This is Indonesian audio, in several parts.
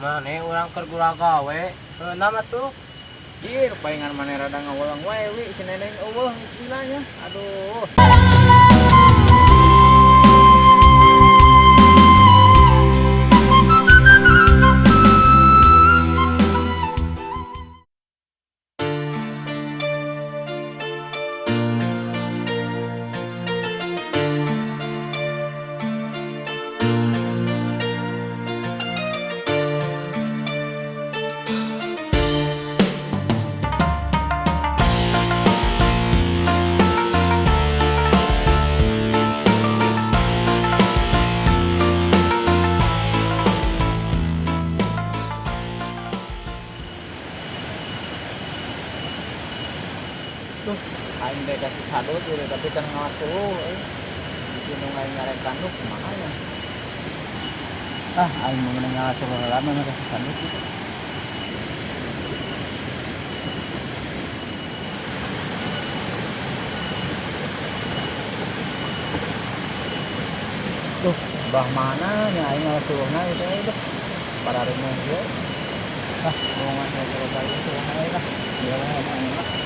Mane urang keur gula gawe. Nama tuh. Ih, palingan maneh rada ngawulang wae wi si Neneng eueuh istilahnya. Aduh. Tuh, aing teh kasih sadut gitu, tapi kan ngawas dulu di nu aing ngarek kanduk kumaha ya. Aing mau ngawas dulu lama mah kasih sanduk gitu. Tuh, bah mana nya aing ngawas dulu na itu. Para remong ge. Mau ngasih terus aja tuh lah. Biar lah.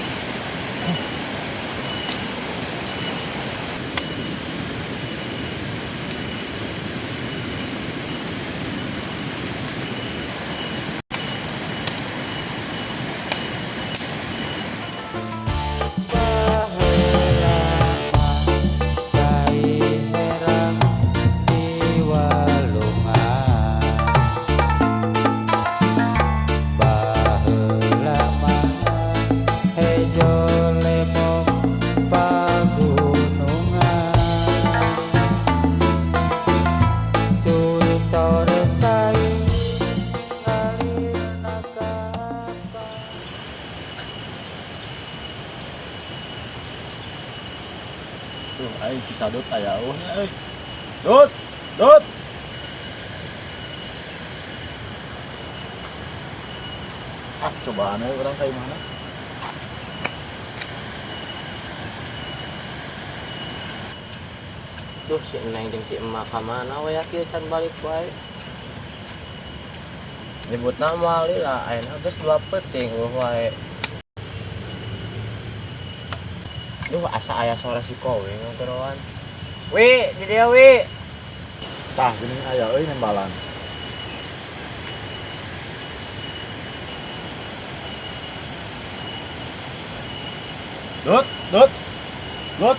Tuh, aing bisa dut aya eueuhnya euy. Dut, dut. Cobaan euy urang ka imahna. Tuh si Neng jeung si emak ka mana we kieu can balik wae. Nyebutna moal lila ayeuna geus 2 peuting wae. Duh asa aya suara si Kowe nggeroan. Wi, di dia wi. Tah geuning aya euy nembalan. Dut, dut. Dut.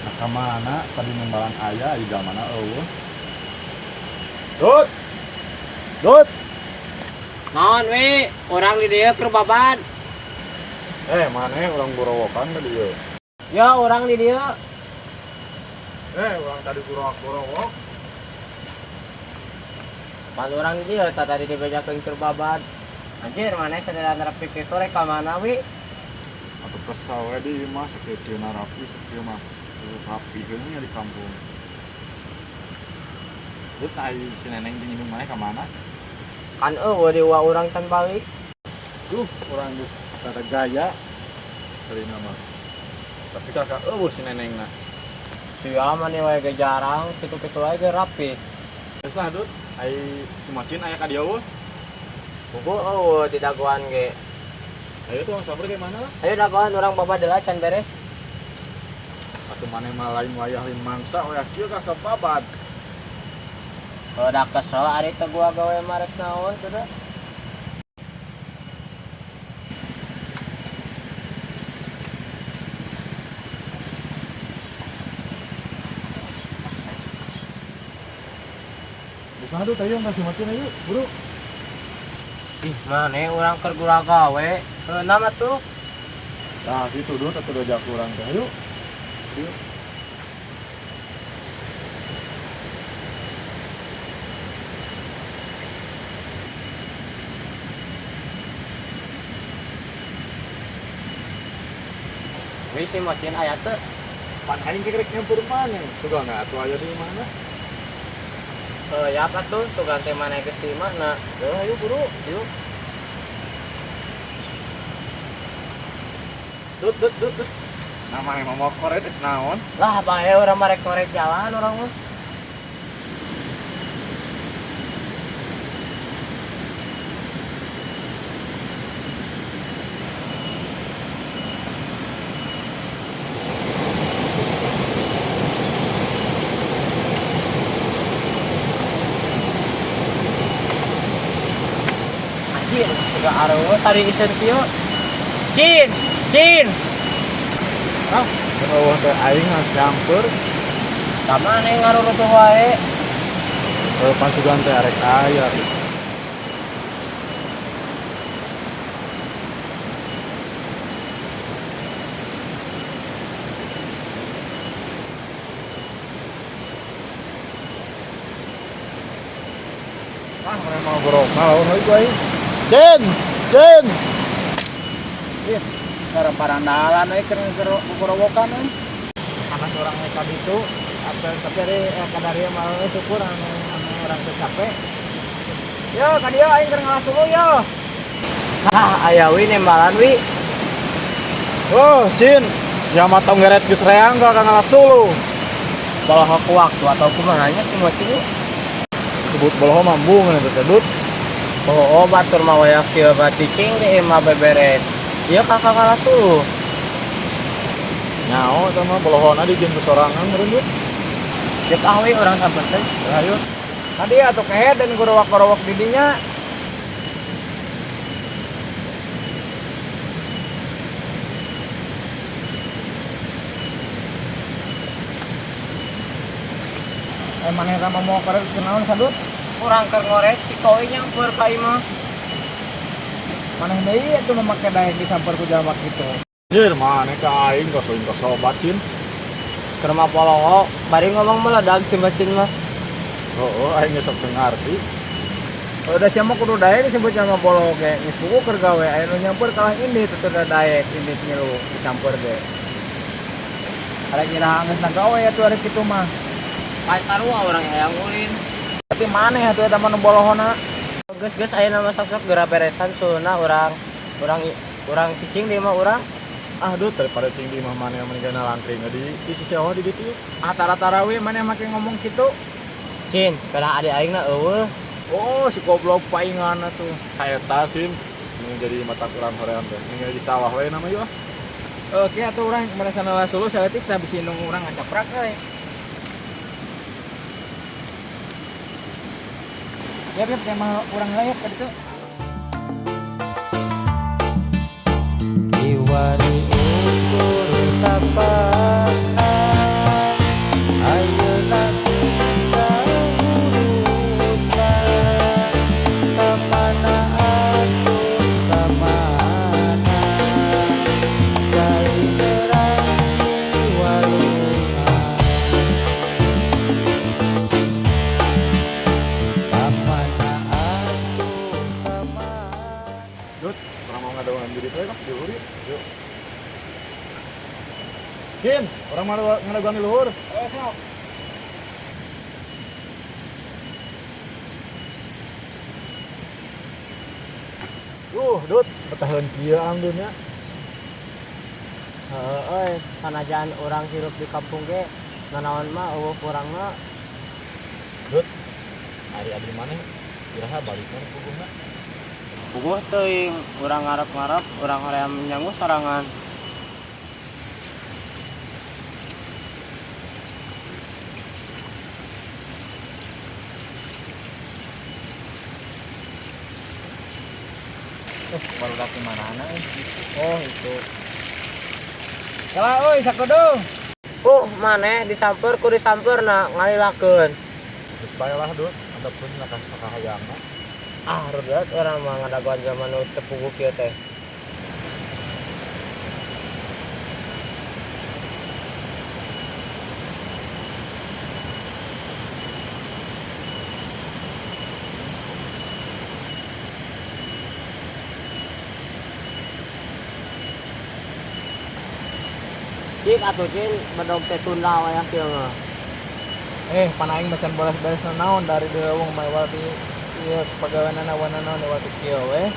Nah, ka mana tadi nembalan aya di mana eueuh. Dut. Dut. Naon wi? Urang di dieu keur baban. Maneh urang gorowokan ka dieu. Ya urang di dieu. Urang tadi gorowok-gorowok. Pan urang di dieu tadi dibejakeun keur baban. Anjir maneh sadaya nepi kitu rek ka mana wi? Atau kesal we di imah sakieu rapi sakieu mah. Rapi heungnya di kampung. Dut ai si Neneng jeung indung maneh ka mana? Kan eueuh di wa urang can balik. Duh, urang geus rada gaya kali nama. Tapi kakak eueuh si Nenengna. Sia mani wae ge jarang, kitu-kitu wae ge rapi. Geus lah Dut, ai si Macin aya ka dieu eueuh. Buku eueuh di dagoan ge. Ayo tuh sabar ge mana lah. Ayo dagoan urang babadela can beres. Atuh maneh mah lain wayah lain mangsa wayah kieu kakak babad. Udah kesel ari teh gua gawe marek naon tuh dah. Bisa Dut ayo si Macin ayo, buru. Ih, mane urang keur gula gawe. Nama tuh. Nah, gitu Dut atuh diajak urang teh ayo. Ayo. Wih si Macin aya teh. Pan aing ge rek nyampur maneh. Sudah enggak atuh aya di mana? Ya apa tuh? Sugan teh maneh geus di mana? Ayo buru, yuk. Dut. Namanya mah koret naon? Lah bae urang marek korek jalan urang mah. juga areuh tadi isen kieu. Cin, Cin. Ah, eueuh teh aing geus campur. Ka mana ngarurutuh wae? Pasugan teh arek aya. Ah, mana mau borok lawan euy gue. Cen, Cen. Ih, cara parandalan euy keur gorowokan euy. Anak orang eka ditu, tapi ari kadari mah syukur anu orang teu capek. Yo, ka dieu aing keur ngalas dulu yo. Aya wi nembalan wi. Oh, Cin. Ya mah tong geret geus reang ka ngalas dulu. Kalau aku waktu atau kumananya sih moci Sebut boloho mambu ngana teh Dut. oh batur mah waya kieu baticing di mah beberes. Ieu kakak ngalas tuh. Nyao eta mah bolohona dijieun ku sorangan meureun Dut. Cek ahwi orang sabar teh. Ayo. Tadi atuh kehe dan gorowak-gorowak di dinya. Maneh eta mau karek kenaon sadut? Urang keur ngorek si koi nyamper ka ieu mah. Maneh deui atuh make daek disamper ku jalma kitu. Jir maneh ka aing ka sobat Cin. Keur mah poloho, bari ngomong meledak si bacin mah. Oh, aing geus sok ngarti. Udah siapa kudu daek disebut sama bolo ge. Geus pugu keur gawe aya nu nyamper kalah ini teu da daek ini ngilu disamper ge. Arek iraha geus nagawe atuh arek kitu mah. Pas sarua urang hayang ulin. Tapi maneh atuh eta mah nu bolohona. Geus aya nama sok-sok geura beresan sulna urang cicing di mah urang. Ah duh daripada cing di mah maneh meninggalna langkring di sisi Jawa di ditu. Ah tara-tara we maneh make ngomong kitu. Cin, kana adik aingna eueuh. Oh, si goblok paingan atuh. Saeta Sin, nu jadi mata kurang horean teh. Ninggal di sawah we nama ieu. Oke atuh urang merasa nalas dulu saletik teh bisi nunggu urang ngacaprak euy. Ya beb, emang urang layak ka ditu. Iwani ukur tapana ayeuna kita urutan kamana atuh kamana cai nerangi walungan kamana atuh kamana. Dut, orang mau ngadawan diri teh di luhur yuk. Yuk. Cin, orang mau ngadawan di luhur. Eh, sok. Dut, betaheun kieu anggeunnya. Heeh, sanajan urang hirup di kampung ge nanaon mah eueuh urang mah. Dut, ari maneh iraha balikna puguna. Puguh teuing urang ngarep-ngarep urang hoream nyangu sorangan. Baru laki manana Oh, itu. Kala euy sakudu. Maneh disamper ku disamperna ngalilakeun. Geus bae lah, Dut. Ada pun lakas sakahayangna. Redat urang mah ngadaguan zaman nu teu puguh kieu teh. Cik atuh cin bedog teh tunda we kieu mah. Pan aing macan beres-beres naon dari deung mah wati ieu pagaweanna wanana lewat kieu we.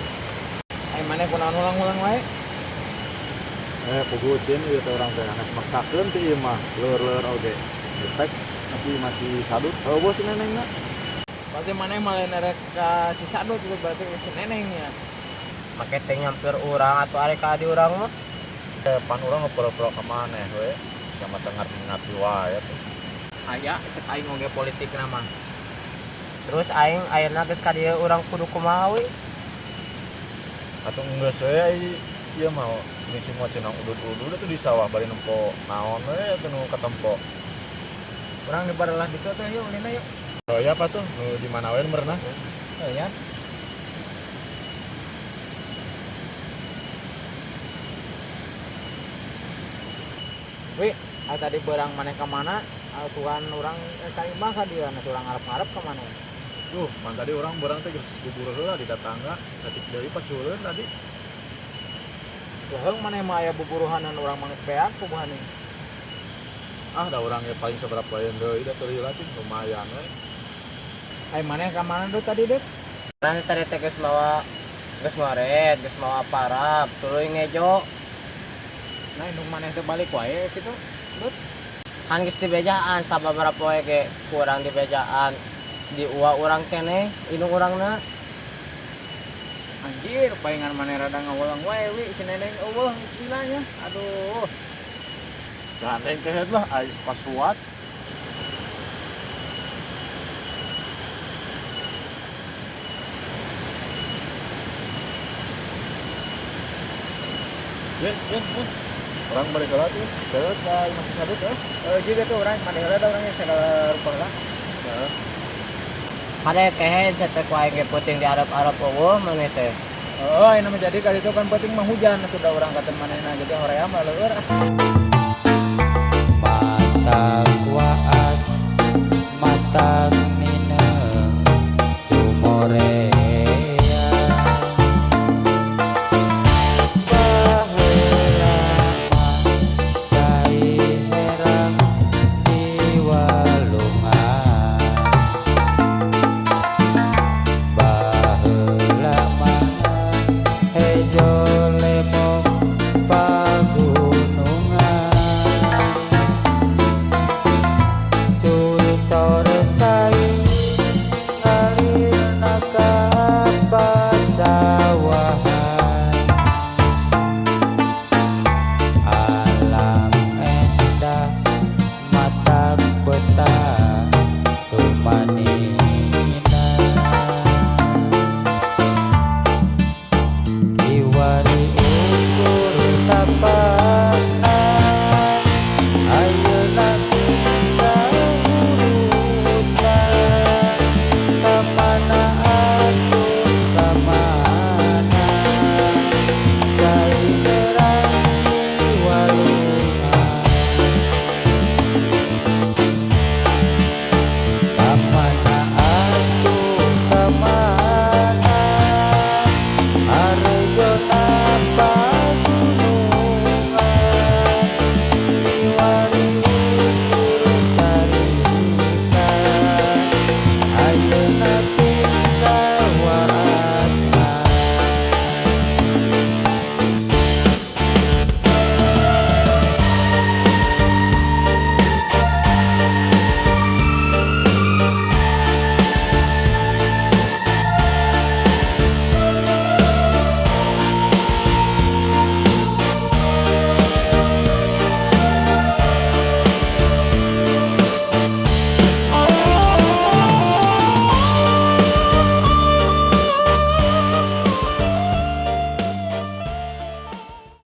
Aing maneh kunaon ulang-ulang wae. Pugutin ieu teh urang teh anak maksakeun teh ieu mah, leur-leur oge. Defek tapi masih sadut. Oh, bos si nenengna. Berarti maneh mah lain arek ka si sadut itu berarti si nenengnya. Make teh nyampir urang atuh arek ka di urang mah. Pan urang ngepura-pura ka maneh we. Yang mah ngarti wae tuh. Aya cek aing oge politik nama. Terus aing ayeuna geus ka dieu urang kudu kumaha we? Atau enggak saya iya mau ini semua cenah udud-udud itu di sawah bari nempo naon we atuh nu katempo. Urang di baralah ditu teh yuk ulina yuk. Oh iya apa tuh nu di mana we merenah? Oh ya. Wi, tadi berang maneh ka mana? Tuhan urang ka imah ka dieu anu urang ngarep-ngarep ka mana? Duh, man tadi orang barang teh geus bubur heula di tetangga, satik deui pas uleuh tadi. Leheung maneh mah aya buburuhanan urang mangpean kubuhan ieu. Ah, da urang ge paling saberapa poeun deui da teu lagi lumayan we. Ai maneh ka mana deui tadi deuk? Urang tadi teh geus mawa geus mawa parab, tuluy ngejo. Nah, indung maneh teh balik wae kitu. Deuk. Kan geus dibejaan sababaraha poe ge kurang dibejaan. Di uwa urang keneh, indung urangna. Anjir, palingan maneh rada ngawulang wae wi si neneng eueuh istilahnya. Aduh. Gandeng kehead lah ais pasuat. Yen. Orang balik heula tuh. Terus masih sadut ya. Juga tuh urang maneh rada urangnya segala rupa lah. Heeh. Hade kehe cetek wae ge peuting diarep-arep eueuh maneh teh. Oh, ini mah jadi kali itu kan penting mah hujan sudah orang kata manehna jadi hoream mah leueur. Mata kuat mata mina sumore